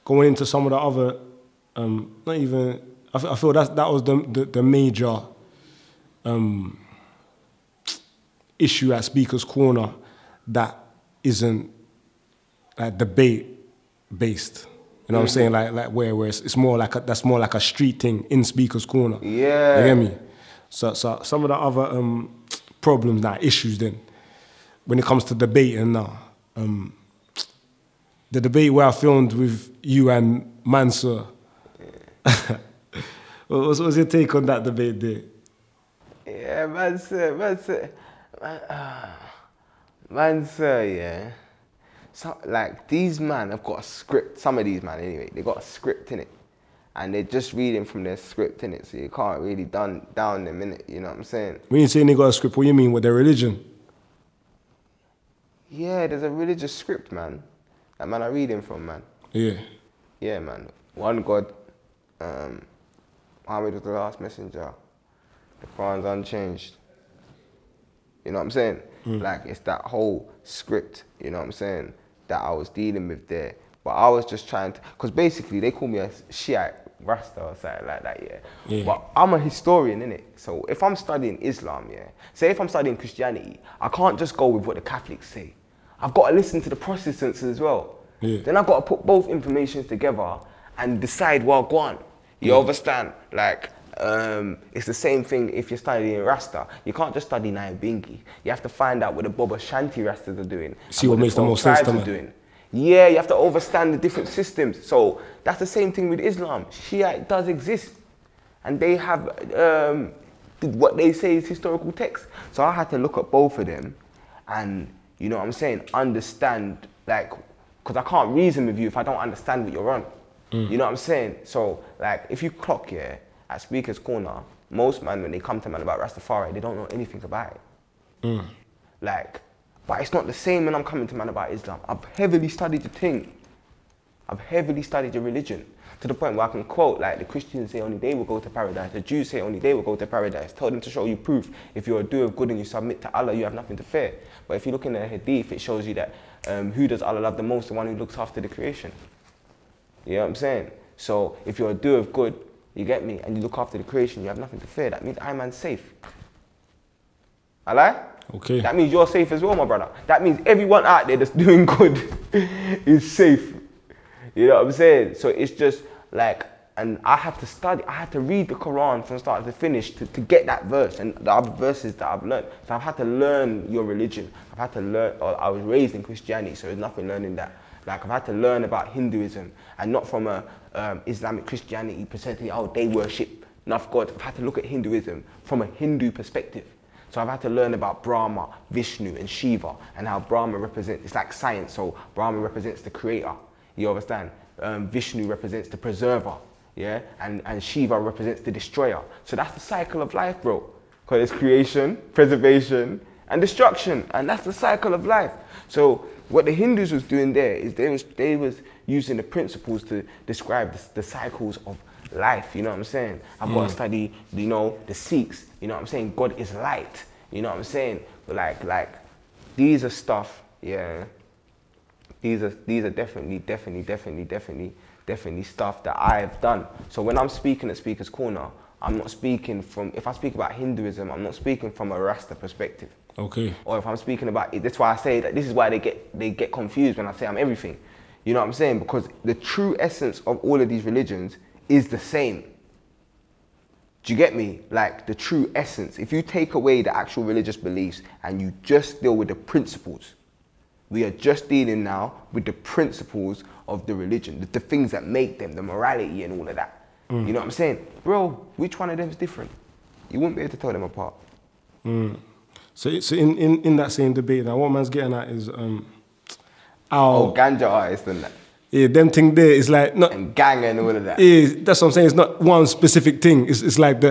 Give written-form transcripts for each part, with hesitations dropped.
going into some of the other, not even, I feel that was the major issue at Speaker's Corner that isn't like debate based. You know what I'm saying? Like where it's more like that's more like a street thing in Speaker's Corner. Yeah. You get me? So some of the other problems now, issues then, when it comes to debating now, the debate where I filmed with you and Mansur. What was your take on that debate there? Yeah, Mansur, yeah. So, like, these man have got a script. Some of these man, anyway, they got a script in it, and they're just reading from their script in it. So you can't really down them in it. You know what I'm saying? When you say they got a script, what do you mean with their religion? Yeah, there's a religious script, man. That man are reading from, man. Yeah. Yeah, man. One God, Muhammad was the last messenger. The Quran's unchanged. You know what I'm saying? Like, it's that whole script, you know what I'm saying, that I was dealing with there. But I was just trying to, because basically they call me a Shiite Rasta or something like that, yeah. But I'm a historian, innit? So if I'm studying Islam, yeah, say if I'm studying Christianity, I can't just go with what the Catholics say. I've got to listen to the Protestants as well. Yeah. Then I've got to put both informations together and decide, well, go on. You understand? Like, it's the same thing if you're studying Rasta. You can't just study Fyabinghi. You have to find out what the Boba Shanti Rastas are doing. See what makes the most sense to me. Yeah, you have to understand the different systems. So that's the same thing with Islam. Shia does exist. And they have what they say is historical text. So I had to look at both of them and, you know what I'm saying, understand, like, because I can't reason with you if I don't understand what you're on. You know what I'm saying? So, like, if you clock, yeah, at Speaker's Corner, most man, when they come to man about Rastafari, they don't know anything about it. Like, but it's not the same when I'm coming to man about Islam. I've heavily studied the thing. I've heavily studied the religion, to the point where I can quote, like, the Christians say only they will go to paradise, the Jews say only they will go to paradise. Tell them to show you proof. If you're a doer of good and you submit to Allah, you have nothing to fear. But if you look in the Hadith, it shows you that who does Allah love the most? The one who looks after the creation. You know what I'm saying? So if you're a doer of good, you get me, and you look after the creation, you have nothing to fear. That means I'm safe. I lie? Okay. That means you're safe as well, my brother. That means everyone out there that's doing good is safe. You know what I'm saying? So it's just like, and I had to study, I had to read the Quran from start to finish to get that verse and the other verses that I've learned. So I've had to learn your religion. I've had to learn, I was raised in Christianity, so there's nothing learning that. Like, I've had to learn about Hinduism, and not from a Islamic Christianity perspective, oh, they worship enough God. I've had to look at Hinduism from a Hindu perspective. So I've had to learn about Brahma, Vishnu, and Shiva, and how Brahma represents, it's like science, so Brahma represents the creator, you understand? Vishnu represents the preserver, yeah? And Shiva represents the destroyer. So that's the cycle of life, bro. Because it's creation, preservation, and destruction, and that's the cycle of life. So what the Hindus was doing there is they was using the principles to describe the cycles of life, you know what I'm saying? I've got to study, you know, the Sikhs, you know what I'm saying? God is light, you know what I'm saying? But like, these are stuff, yeah, these are definitely stuff that I've done. So when I'm speaking at Speaker's Corner, I'm not speaking from, if I speak about Hinduism, I'm not speaking from a Rasta perspective. Okay. Or if I'm speaking about it, that's why I say that this is why they get confused when I say I'm everything. You know what I'm saying? Because the true essence of all of these religions is the same. Do you get me? Like, the true essence. If you take away the actual religious beliefs and you just deal with the principles, we are just dealing now with the principles of the religion, the things that make them, the morality and all of that. You know what I'm saying? Bro, which one of them is different? You wouldn't be able to tell them apart. So in that same debate, now what man's getting at is ganja artists and that. Yeah, them thing there is like not and gang and all of that. Yeah, that's what I'm saying. It's not one specific thing. It's like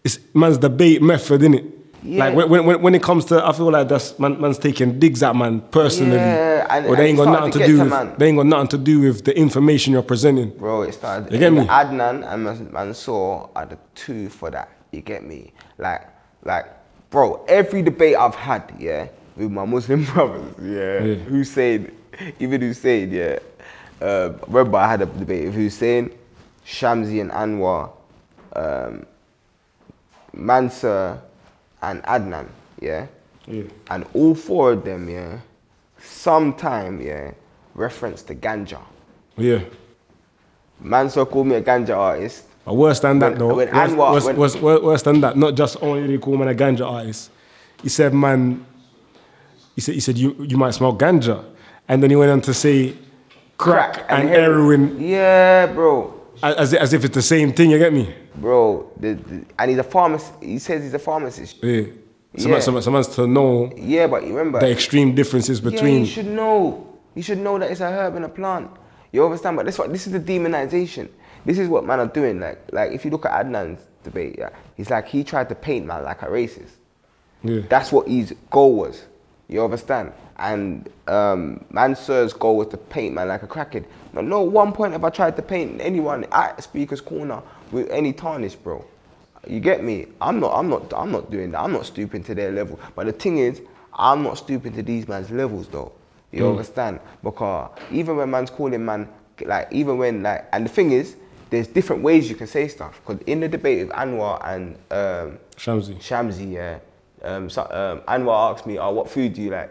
it's man's debate method, innit? Yeah. Like when it comes to, I feel like that's man's taking digs at man personally, or they ain't got nothing to do with they ain't got nothing to do with the information you're presenting. Bro, it started. You get me? Adnan and Mansur are the two for that. You get me? Like, bro, every debate I've had, yeah, with my Muslim brothers, yeah. Hussein, even Hussein, yeah, remember I had a debate with Hussein, Shamsi and Anwar, Mansur and Adnan, yeah? And all 4 of them, yeah, sometime, yeah, reference to ganja. Yeah. Mansur called me a ganja artist. But worse than that though, worse than that, not just only did he call man a ganja artist, he said, man, he said you might smoke ganja. And then he went on to say crack and heroin. Yeah, bro. As if it's the same thing, you get me? Bro, and he's a pharmacist. He says he's a pharmacist. Yeah. Someone's to know. Yeah, but you remember the extreme differences between. Yeah, you should know. You should know that it's a herb and a plant. You understand? But this is the demonization. This is what man are doing. Like if you look at Adnan's debate, yeah, he's like he tried to paint man like a racist. Yeah. That's what his goal was. You understand? And Mansur's goal was to paint man like a crackhead. No one point have I tried to paint anyone at Speaker's Corner with any tarnish, bro. You get me? I'm not doing that. I'm not stooping to their level. But the thing is, I'm not stooping to these man's levels though. You understand? Because even when man's calling man, and the thing is, there's different ways you can say stuff. Because in the debate with Anwar and Shamsi, yeah, Anwar asked me, "Oh, what food do you like?"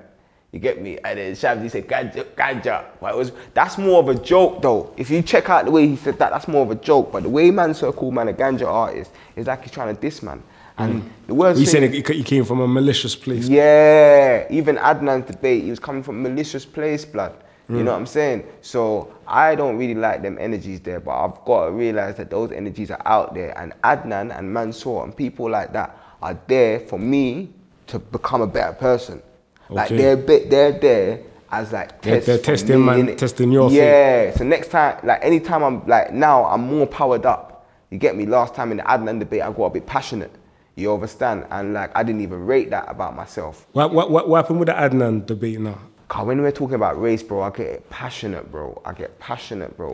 You get me? And then Shamsi said, ganja. But that's more of a joke though. If you check out the way he said that, that's more of a joke. But the way Mansur called man a ganja artist is like he's trying to diss man. And the worst thing... said he came from a malicious place. Yeah. Even Adnan's debate, he was coming from a malicious place, blood. You know what I'm saying? So I don't really like them energies there, but I've got to realize that those energies are out there. And Adnan and Mansur and people like that are there for me to become a better person. Like they're there as like they're testing man, testing your faith. Yeah. So next time, like anytime I'm like now, I'm more powered up. You get me? Last time in the Adnan debate, I got a bit passionate. You understand? And like I didn't even rate that about myself. What happened with the Adnan debate now? Cause when we're talking about race, bro, I get passionate, bro.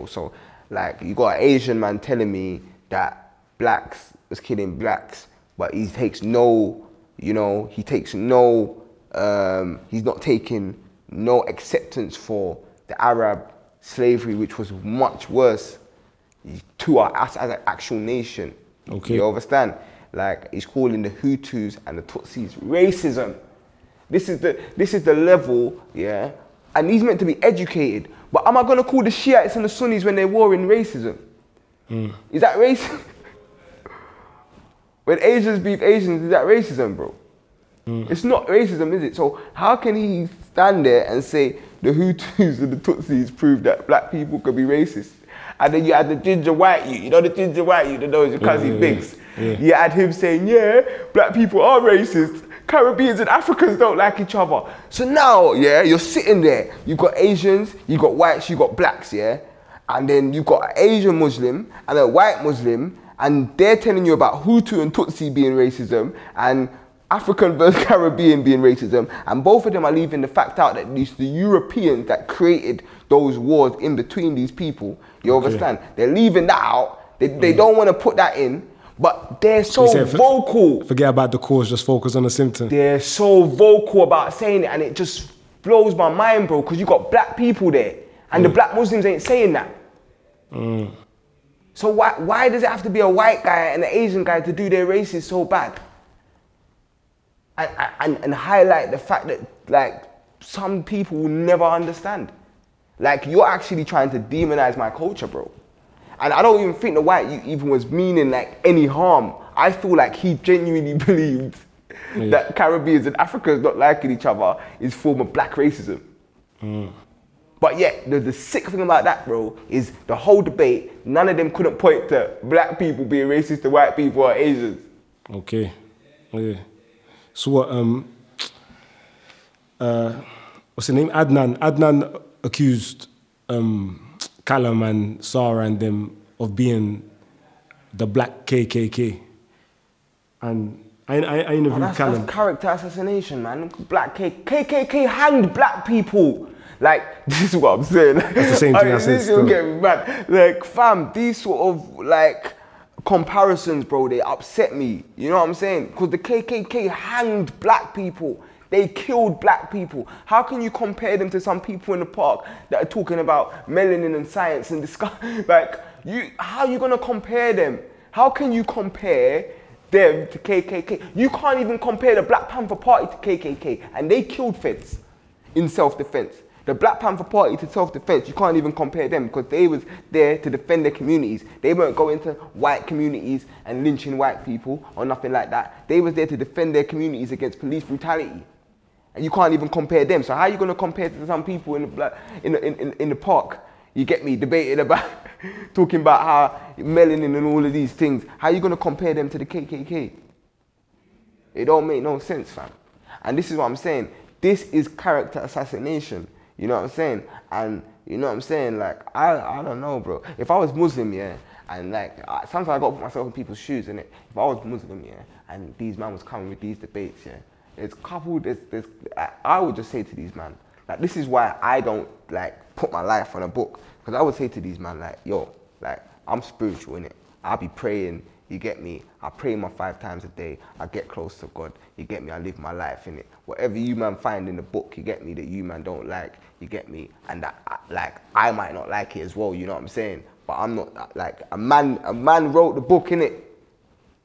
So like you got an Asian man telling me that blacks was killing blacks, but he takes no, he's not taking no acceptance for the Arab slavery, which was much worse to us as an actual nation. Okay. You understand? Like he's calling the Hutus and the Tutsis racism. This is the level, yeah. And he's meant to be educated. But am I gonna call the Shiites and the Sunnis when they're warring racism? Is that racism? When Asians beef Asians, is that racism, bro? It's not racism, is it? So how can he stand there and say the Hutus and the Tutsis prove that black people could be racist? And then you had the ginger white you know the ginger white you, the nose, your cousin Biggs. You had him saying, yeah, black people are racist. Caribbeans and Africans don't like each other. So now, yeah, you're sitting there. You've got Asians, you've got whites, you've got blacks, yeah? And then you've got an Asian Muslim and a white Muslim, and they're telling you about Hutu and Tutsi being racism, and African versus Caribbean being racism, and both of them are leaving the fact out that it's the Europeans that created those wars in between these people. You understand? They're leaving that out. They don't want to put that in. But they're so vocal. Forget about the cause, just focus on the symptom. They're so vocal about saying it, and it just blows my mind, bro, because you got black people there, and the black Muslims ain't saying that. So why does it have to be a white guy and an Asian guy to do their races so bad? And highlight the fact that, like, some people will never understand. Like, you're actually trying to demonize my culture, bro. And I don't even think the white even was meaning like any harm. I feel like he genuinely believed that Caribbeans and Africans not liking each other is form of black racism. But yeah, the sick thing about that, bro, is the whole debate, none of them couldn't point to black people being racist to white people or Asians. Okay. Yeah. So what, what's the name? Adnan accused Callum and Sarah and them of being the black KKK. And I interviewed Callum. That's character assassination, man. Black KKK hanged black people. Like, this is what I'm saying. That's the same thing I said still. Get me mad. Like, fam, these sort of, like, comparisons, bro, they upset me. You know what I'm saying? Because the KKK hanged black people. They killed black people. How can you compare them to some people in the park that are talking about melanin and science and discuss? Like, how are you gonna compare them? How can you compare them to KKK? You can't even compare the Black Panther Party to KKK, and they killed feds in self-defense. The Black Panther Party to self-defense, you can't even compare them because they was there to defend their communities. They weren't going to white communities and lynching white people or nothing like that. They was there to defend their communities against police brutality. And you can't even compare them. So how are you going to compare to some people in the park? You get me, debating about, talking about how melanin and all of these things. How are you going to compare them to the KKK? It don't make no sense, fam. And this is what I'm saying. This is character assassination. You know what I'm saying? And you know what I'm saying? Like, I don't know, bro. If I was Muslim, yeah, and like, sometimes I got to put myself in people's shoes, innit? If I was Muslim, yeah, and these man was coming with these debates, yeah, I would just say to these man, like, this is why I don't, like, put my life on a book. Because I would say to these man, like, yo, like, I'm spiritual, innit? I'll be praying, you get me? I pray my 5 times a day. I get close to God, you get me? I live my life, innit? Whatever you man find in the book, you get me, that you man don't like, you get me? And that, like, I might not like it as well, you know what I'm saying? But I'm not, like, a man wrote the book, innit?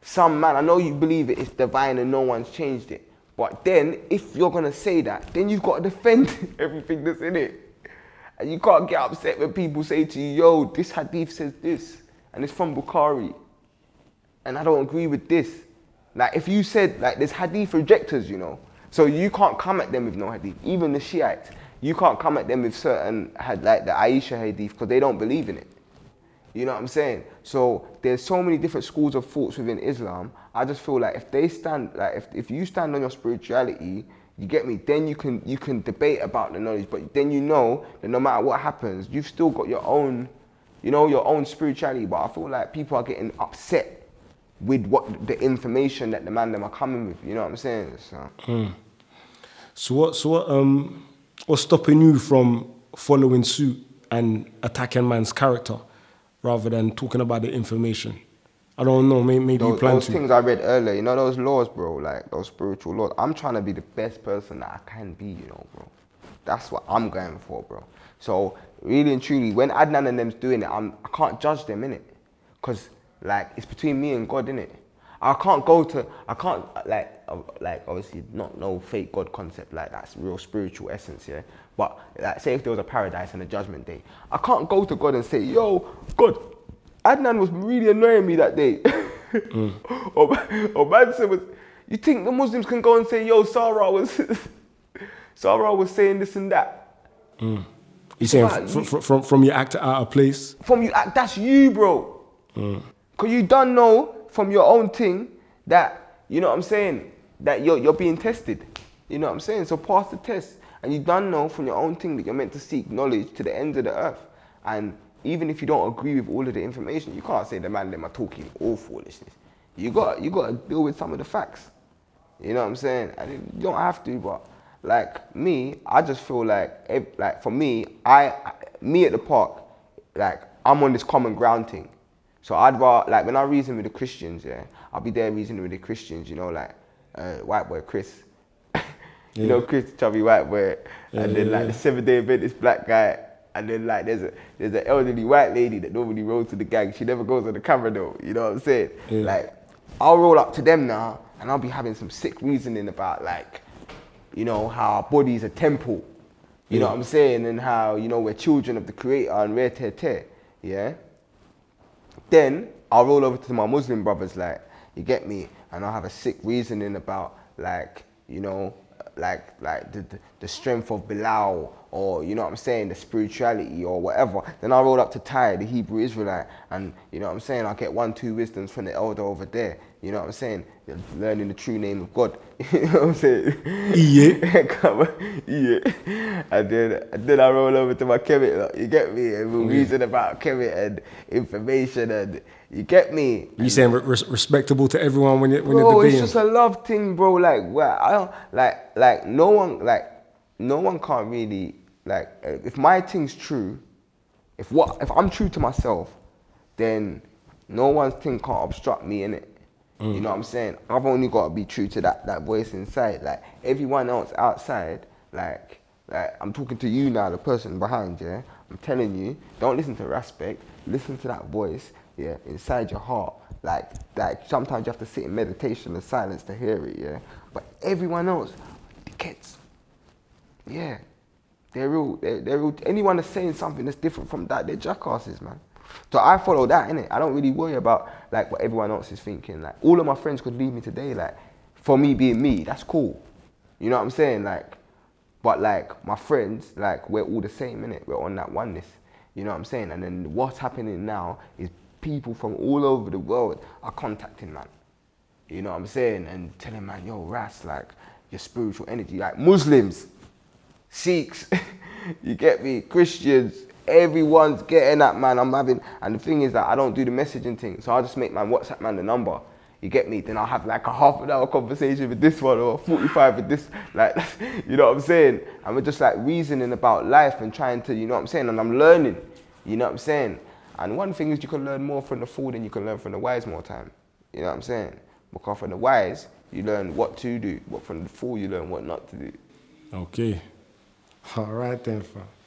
Some man, I know you believe it, it's divine and no one's changed it. But then, if you're gonna say that, then you've got to defend everything that's in it. And you can't get upset when people say to you, yo, this hadith says this, and it's from Bukhari, and I don't agree with this. Like, if you said, like, there's hadith rejectors, you know, so you can't come at them with no hadith. Even the Shiites, you can't come at them with certain, like the Aisha hadith, because they don't believe in it. You know what I'm saying? So there's so many different schools of thoughts within Islam. I just feel like if they stand, like if you stand on your spirituality, you get me, then you can debate about the knowledge, but then you know that no matter what happens, you've still got your own, you know, your own spirituality. But I feel like people are getting upset with what the information that the man them are coming with. You know what I'm saying? So what's stopping you from following suit and attacking man's character, rather than talking about the information? I don't know, maybe you plan those to. Those things I read earlier, you know those laws, bro, like those spiritual laws. I'm trying to be the best person that I can be, you know, bro. That's what I'm going for, bro. So really and truly, when Adnan and them's doing it, I can't judge them, innit? Because, like, it's between me and God, innit? I can't obviously not no fake God concept, like that's real spiritual essence, yeah? But like, say if there was a paradise and a judgment day, I can't go to God and say, yo, God, Adnan was really annoying me that day. Or Mansur was, you think the Muslims can go and say, yo, Sarah was saying this and that? You saying from your act out of place? From you act, that's you, bro. Because you don't know from your own thing that, you know what I'm saying, that you're being tested. You know what I'm saying? So pass the test. And you don't know from your own thing that you're meant to seek knowledge to the ends of the earth. And even if you don't agree with all of the information, you can't say the man them are talking all foolishness. You got to deal with some of the facts. You know what I'm saying? And you don't have to, but like me, I just feel like for me, me at the park, like I'm on this common ground thing. So I'd rather, like when I reason with the Christians, yeah, I'll be there reasoning with the Christians, you know, like white boy Chris. You know Chris, chubby white boy, and then like the 7-day Adventist black guy, and then like there's an elderly white lady that normally rolls to the gang. She never goes on the camera though, you know what I'm saying? Like I'll roll up to them now, and I'll be having some sick reasoning about like, you know, how our body's a temple, you know what I'm saying, and how, you know, we're children of the Creator and rare tear, yeah. Then I'll roll over to my Muslim brothers, like, you get me, and I'll have a sick reasoning about like, you know, like the strength of Bilal, or you know what I'm saying, the spirituality or whatever. Then I'll roll up to Ty, the Hebrew Israelite, and you know what I'm saying, I'll get 1-2 wisdoms from the elder over there. You know what I'm saying? Learning the true name of God. You know what I'm saying? Yeah. Come on. Yeah. And then I roll over to my Kemet, like, you get me? And we'll reason about Kemet and information, and you get me? You saying respectable to everyone when you're debating? Bro, it's just a love thing, bro. Like, well, I don't, like no one can't really, like, if my thing's true, if I'm true to myself, then no one's thing can't obstruct me, innit? You know what I'm saying? I've only got to be true to that voice inside. Like everyone else outside, like I'm talking to you now, the person behind, yeah? I'm telling you, don't listen to Raspect, listen to that voice, yeah, inside your heart. Like sometimes you have to sit in meditation and silence to hear it, yeah? But everyone else, the kids, yeah, they're real, anyone that's saying something that's different from that, they're jackasses, man. So I follow that, innit? I don't really worry about like what everyone else is thinking. Like all of my friends could leave me today, like for me being me, that's cool. You know what I'm saying? Like, but like my friends, like we're all the same, innit? We're on that oneness. You know what I'm saying? And then what's happening now is people from all over the world are contacting, man. You know what I'm saying? And telling man, yo, Ras, like your spiritual energy, like Muslims, Sikhs, you get me? Christians, everyone's getting that, man. And the thing is that I don't do the messaging thing, so I'll just make my WhatsApp man the number. You get me? Then I'll have like a half an hour conversation with this one or 45 with this, like, you know what I'm saying? And we're just like reasoning about life and trying to, you know what I'm saying? And I'm learning, you know what I'm saying? And one thing is you can learn more from the fool than you can learn from the wise more time. You know what I'm saying? Because from the wise, you learn what to do, but from the fool, you learn what not to do. Okay. All right then, fam.